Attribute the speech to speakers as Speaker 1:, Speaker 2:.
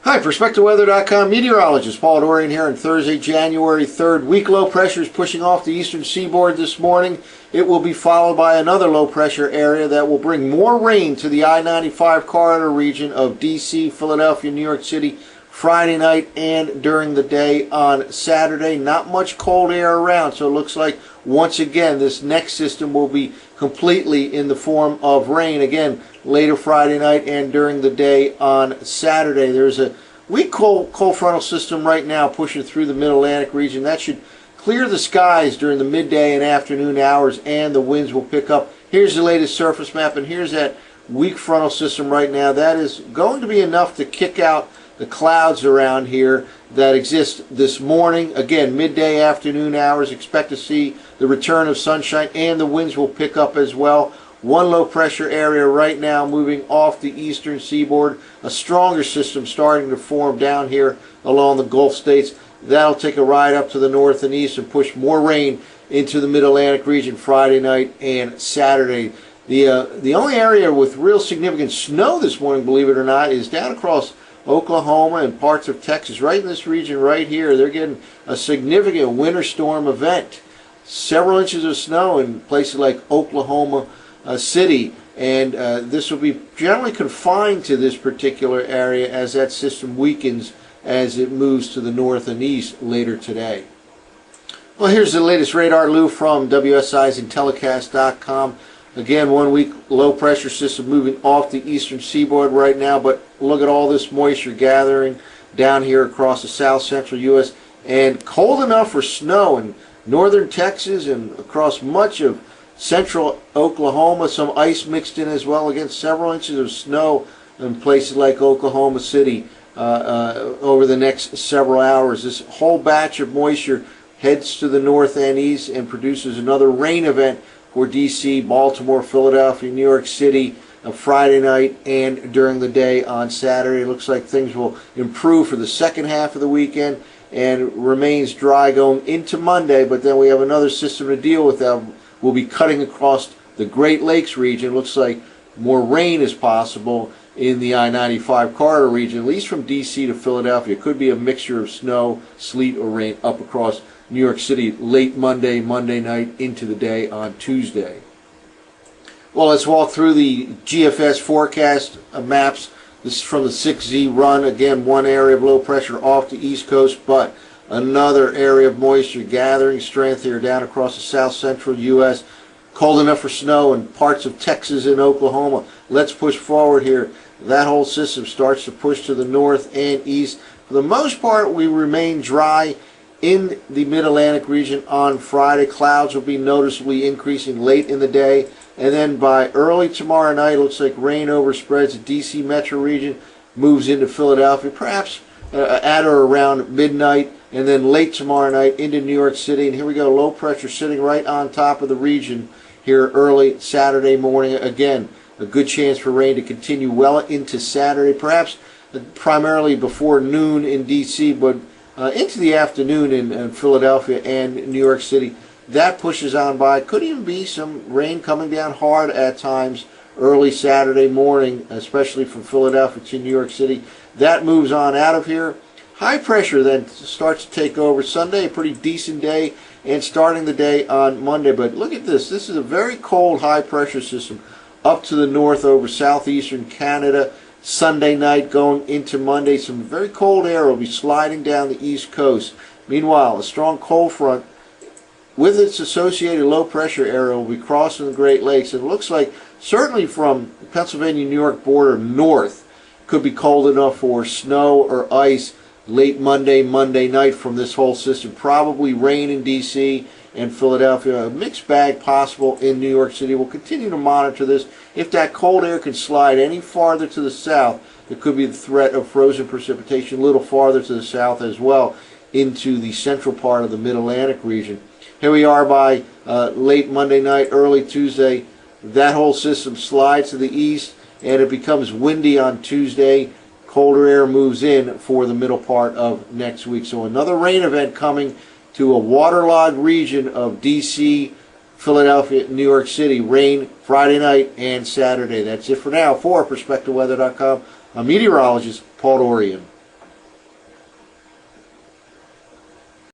Speaker 1: Hi, PerspectaWeather.com meteorologist Paul Dorian here on Thursday, January 3rd. Weak low pressure is pushing off the eastern seaboard this morning. It will be followed by another low pressure area that will bring more rain to the I-95 corridor region of D.C., Philadelphia, New York City Friday night and during the day on Saturday. Not much cold air around, so it looks like once again this next system will be completely in the form of rain again later Friday night and during the day on Saturday. There's a weak cold frontal system right now pushing through the mid-Atlantic region. That should clear the skies during the midday and afternoon hours, and the winds will pick up. Here's the latest surface map, and here's that weak frontal system right now. That is going to be enough to kick out the clouds around here that exist this morning. Again, midday, afternoon hours, expect to see the return of sunshine, and the winds will pick up as well. One low pressure area right now moving off the eastern seaboard. A stronger system starting to form down here along the Gulf states. That'll take a ride up to the north and east and push more rain into the mid-Atlantic region Friday night and Saturday. The only area with real significant snow this morning, believe it or not, is down across Oklahoma and parts of Texas. Right in this region right here, they're getting a significant winter storm event. Several inches of snow in places like Oklahoma City, and this will be generally confined to this particular area as that system weakens as it moves to the north and east later today. Well, here's the latest radar, Lou, from WSI's Intellicast.com. Again, one weak low pressure system moving off the eastern seaboard right now, but look at all this moisture gathering down here across the south central U.S. and cold enough for snow in northern Texas and across much of central Oklahoma. Some ice mixed in as well. Again, several inches of snow in places like Oklahoma City over the next several hours. This whole batch of moisture heads to the north and east and produces another rain event for D.C., Baltimore, Philadelphia, New York City Friday night and during the day on Saturday. It looks like things will improve for the second half of the weekend and remains dry going into Monday, but then we have another system to deal with that will be cutting across the Great Lakes region. Looks like more rain is possible in the I-95 corridor region, at least from D.C. to Philadelphia. It could be a mixture of snow, sleet, or rain up across New York City late Monday night into the day on Tuesday. Well, let's walk through the GFS forecast maps. This is from the 6Z run. Again, one area of low pressure off the east coast, but another area of moisture gathering strength here down across the south central U.S. Cold enough for snow in parts of Texas and Oklahoma. Let's push forward here. That whole system starts to push to the north and east. For the most part, we remain dry in the mid-Atlantic region on Friday. Clouds will be noticeably increasing late in the day, and then by early tomorrow night, it looks like rain overspreads the D.C. metro region, moves into Philadelphia, perhaps at or around midnight, and then late tomorrow night into New York City. And here we go, low pressure sitting right on top of the region here early Saturday morning. Again, a good chance for rain to continue well into Saturday, perhaps primarily before noon in D.C., but into the afternoon in Philadelphia and New York City. That pushes on by. Could even be some rain coming down hard at times early Saturday morning, especially from Philadelphia to New York City. That moves on out of here. High pressure then starts to take over Sunday, a pretty decent day, and starting the day on Monday. But look at this. This is a very cold high pressure system up to the north over southeastern Canada. Sunday night going into Monday, some very cold air will be sliding down the east coast. Meanwhile, a strong cold front with its associated low pressure area will be crossing the Great Lakes. It looks like certainly from Pennsylvania-New York border north could be cold enough for snow or ice late Monday night from this whole system. Probably rain in D.C. and Philadelphia. A mixed bag possible in New York City. We'll continue to monitor this. If that cold air can slide any farther to the south, there could be the threat of frozen precipitation a little farther to the south as well into the central part of the mid-Atlantic region. Here we are by late Monday night, early Tuesday. That whole system slides to the east and it becomes windy on Tuesday. Colder air moves in for the middle part of next week. So another rain event coming to a waterlogged region of D.C., Philadelphia, New York City. Rain Friday night and Saturday. That's it for now. For PerspectaWeather.com, I'm meteorologist Paul Dorian.